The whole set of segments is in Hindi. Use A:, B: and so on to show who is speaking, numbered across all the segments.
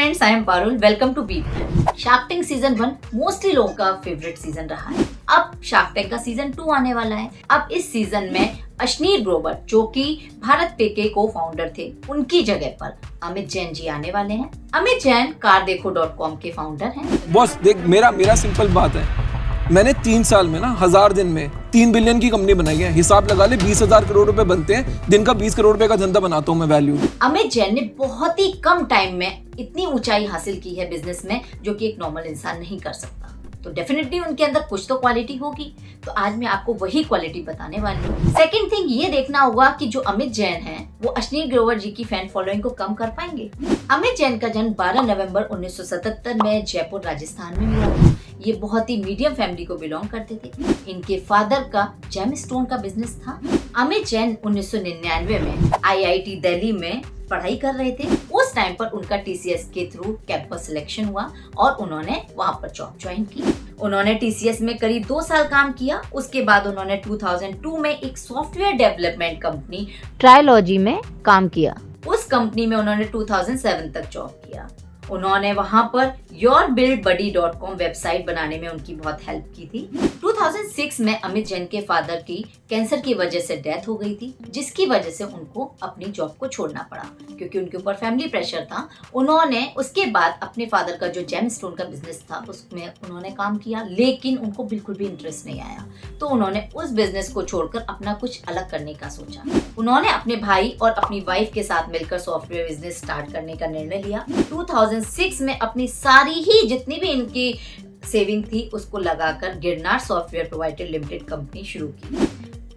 A: Friends, I am Parul. Welcome to B. Shark tank season 1 mostly लोगों का फेवरेट सीजन रहा है। अब शार्क टैंक का सीजन 2 आने वाला है। अब इस सीजन में अश्नीर ग्रोवर, जो कि भारत पे के को फाउंडर थे, उनकी जगह पर अमित जैन जी आने वाले हैं। अमित जैन car-dekho.com के फाउंडर हैं।
B: बॉस देख, मेरा सिंपल बात है, मैंने 3 साल में ना 1000 दिन में 3 बिलियन की कंपनी बनाई है। हिसाब लगा ले, 20,000 करोड़ रुपए बनते हैं, दिन का 20 करोड़ रुपए का धंधा बनाता हूँ मैं वैल्यू।
A: अमित जैन ने बहुत ही कम टाइम में इतनी ऊंचाई हासिल की है बिजनेस में, जो कि एक नॉर्मल इंसान नहीं कर सकता। तो डेफिनेटली उनके अंदर कुछ तो क्वालिटी होगी। तो आज मैं आपको वही क्वालिटी बताने वाली हूँ। सेकंड थिंग ये देखना होगा कि जो अमित जैन हैं, वो अश्नीर ग्रोवर जी की फैन फॉलोइंग को कम कर पाएंगे। अमित जैन का जन्म 12 नवंबर 1977 में जयपुर, राजस्थान में हुआ था। ये बहुत ही मीडियम फैमिली को बिलोंग करते थे। इनके फादर का जेम स्टोन का बिजनेस था। अमित जैन 1999 में IIT दिल्ली में पढ़ाई कर रहे थे। उस टाइम पर उनका TCS के थ्रू कैंपस सिलेक्शन हुआ और उन्होंने वहां पर जॉब ज्वाइन की। उन्होंने TCS में करीब 2 साल काम किया। उसके बाद उन्होंने 2002 में एक सॉफ्टवेयर डेवलपमेंट कंपनी ट्रायोलॉजी में काम किया। उस कंपनी में उन्होंने 2007 तक जॉब किया। उन्होंने वहां पर yourbuildbuddy.com वेबसाइट बनाने में उनकी बहुत हेल्प की थी। 2006 में अमित जैन के फादर की कैंसर की वजह से डेथ हो गई थी, जिसकी वजह से उनको अपनी जॉब को छोड़ना पड़ा, क्योंकि उनके ऊपर फैमिली प्रेशर था। उन्होंने उसके बाद अपने फादर का जो जेम स्टोन का बिजनेस था, उसमें उन्होंने काम किया, लेकिन उनको बिल्कुल भी इंटरेस्ट नहीं आया। तो उन्होंने उस बिजनेस को छोड़कर अपना कुछ अलग करने का सोचा। उन्होंने अपने भाई और अपनी वाइफ के साथ मिलकर सॉफ्टवेयर बिजनेस स्टार्ट करने का निर्णय लिया। 2006 में अपनी सारी ही जितनी भी इनकी सेविंग थी, उसको लगाकर Girnar software provider limited company शुरू की,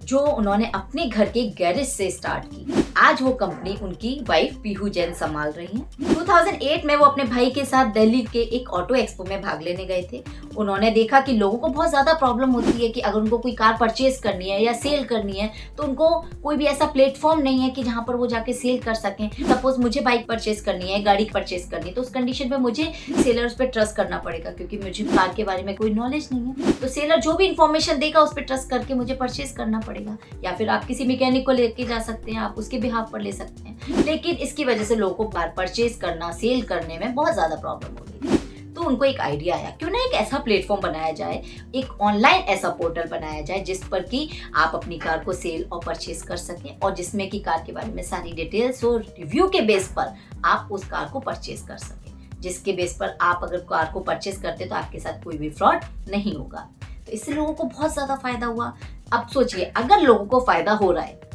A: जो उन्होंने अपने घर के गैरेज से स्टार्ट की। आज वो कंपनी उनकी वाइफ पीहू जैन संभाल रही हैं। 2008 में वो अपने भाई के साथ दिल्ली के एक ऑटो एक्सपो में भाग लेने गए थे। उन्होंने देखा कि लोगों को बहुत ज्यादा प्रॉब्लम होती है कि अगर उनको कोई कार परचेज करनी है या सेल करनी है, तो उनको कोई भी ऐसा प्लेटफॉर्म नहीं है कि जहाँ पर वो जाके सेल कर सकें। सपोज मुझे बाइक परचेज करनी है, गाड़ी परचेज करनी है, तो उस कंडीशन में मुझे सेलर्स पे ट्रस्ट करना पड़ेगा, क्योंकि मुझे कार के बारे में कोई नॉलेज नहीं है। तो सेलर जो भी इन्फॉर्मेशन देगा, उस पर ट्रस्ट करके मुझे परचेज करना पड़ेगा। या फिर आप किसी मैकेनिक को लेके जा सकते हैं, आप उसके बिहाफ पर ले सकते हैं। लेकिन इसकी वजह से लोगों को कार परचेज करना, सेल करने में बहुत ज्यादा प्रॉब्लम हो रही है। तो उनको एक आइडिया आया, क्यों ना एक ऐसा प्लेटफॉर्म बनाया जाए, एक ऑनलाइन ऐसा पोर्टल बनाया जाए जिस पर कि आप अपनी कार को सेल और परचेज कर सकें, और जिसमें कि कार के बारे में सारी डिटेल्स और रिव्यू के बेस पर आप उस कार को परचेज कर सकें, जिसके बेस पर आप अगर कार को परचेज करते तो आपके साथ कोई भी फ्रॉड नहीं होगा। तो इससे लोगों को बहुत ज्यादा फायदा हुआ। अब सोचिए, अगर लोगों को फायदा हो रहा है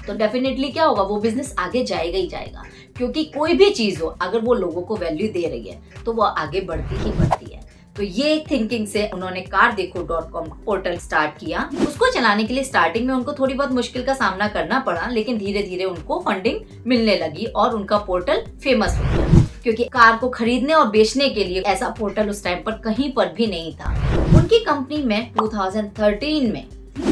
A: तो डेफिनेटली क्या होगा, वो बिजनेस आगे जाएगा ही जाएगा। क्योंकि कोई भी चीज हो, अगर वो लोगों को वैल्यू दे रही है तो वो आगे बढ़ती ही बढ़ती है। तो ये थिंकिंग से उन्होंने car-dekho.com पोर्टल स्टार्ट किया। उसको चलाने के लिए स्टार्टिंग में उनको थोड़ी बहुत मुश्किल का सामना करना पड़ा, लेकिन धीरे धीरे उनको फंडिंग मिलने लगी और उनका पोर्टल फेमस हो गया। क्योंकि कार को खरीदने और बेचने के लिए ऐसा पोर्टल उस टाइम पर कहीं पर भी नहीं था। उनकी कंपनी में 2013 में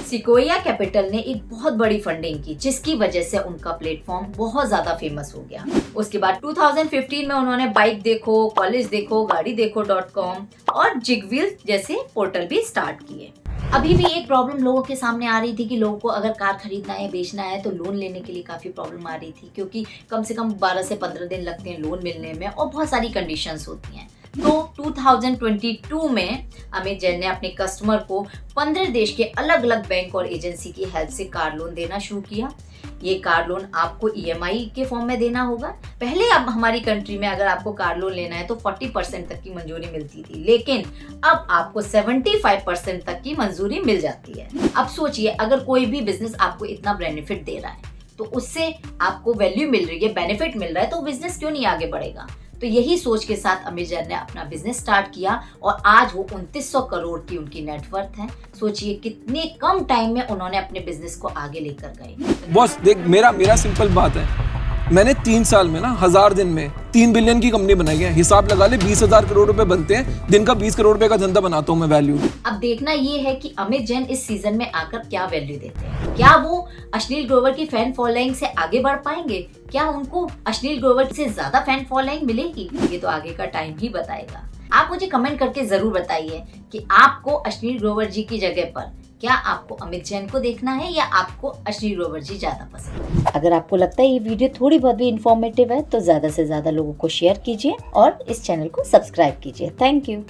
A: सिकोया कैपिटल ने एक बहुत बड़ी फंडिंग की, जिसकी वजह से उनका प्लेटफॉर्म बहुत ज्यादा फेमस हो गया। उसके बाद 2015 में उन्होंने बाइक देखो, कॉलेज देखो, गाड़ी देखो.com और जिगव्हील जैसे पोर्टल भी स्टार्ट किए। अभी भी एक प्रॉब्लम लोगों के सामने आ रही थी कि लोगों को अगर कार खरीदना है, बेचना है, तो लोन लेने के लिए काफी प्रॉब्लम आ रही थी, क्योंकि कम से कम 12 से 15 दिन लगते हैं लोन मिलने में और बहुत सारी कंडीशंस होती हैं। तो 2022 में अमित जैन ने अपने कस्टमर को 15 देश के अलग अलग बैंक और एजेंसी की हेल्प से कार लोन देना शुरू किया। ये कार लोन आपको EMI के फॉर्म में देना होगा। पहले अब हमारी कंट्री में अगर आपको कार लोन लेना है तो 40% तक की मंजूरी मिलती थी, लेकिन अब आपको 75% तक की मंजूरी मिल जाती है। अब सोचिए, अगर कोई भी बिजनेस आपको इतना बेनिफिट दे रहा है, तो उससे आपको वैल्यू मिल रही है, बेनिफिट मिल रहा है, तो बिजनेस क्यों नहीं आगे बढ़ेगा। तो यही सोच के साथ अमित जैन ने अपना बिजनेस स्टार्ट किया और आज वो 2900 करोड़ की उनकी नेटवर्थ है। सोचिए कितने कम टाइम में उन्होंने अपने बिजनेस को आगे लेकर गए।
B: बॉस देख, मेरा सिंपल बात है, मैंने 3 साल में ना 1000 दिन में 3 बिलियन की कंपनी बनाई है। हिसाब लगा ले, 20,000 करोड़ रुपए बनते हैं, दिन का 20 करोड़ रुपए का धंधा बनाता हूँ मैं वैल्यू।
A: अब देखना ये है कि अमित जैन इस सीजन में आकर क्या वैल्यू देते हैं। क्या वो अश्नीर ग्रोवर की फैन फॉलोइंग से आगे बढ़ पाएंगे? क्या उनको अश्नीर ग्रोवर से ज्यादा फैन फॉलोइंग मिलेगी? ये तो आगे का टाइम ही बताएगा। आप मुझे कमेंट करके जरूर बताइए कि आपको अश्नीर ग्रोवर जी की जगह पर क्या आपको अमित जैन को देखना है या आपको अश्लील ग्रोवर जी ज्यादा पसंद है? अगर आपको लगता है ये वीडियो थोड़ी बहुत भी इंफॉर्मेटिव है तो ज्यादा से ज्यादा लोगों को शेयर कीजिए और इस चैनल को सब्सक्राइब कीजिए। Thank you.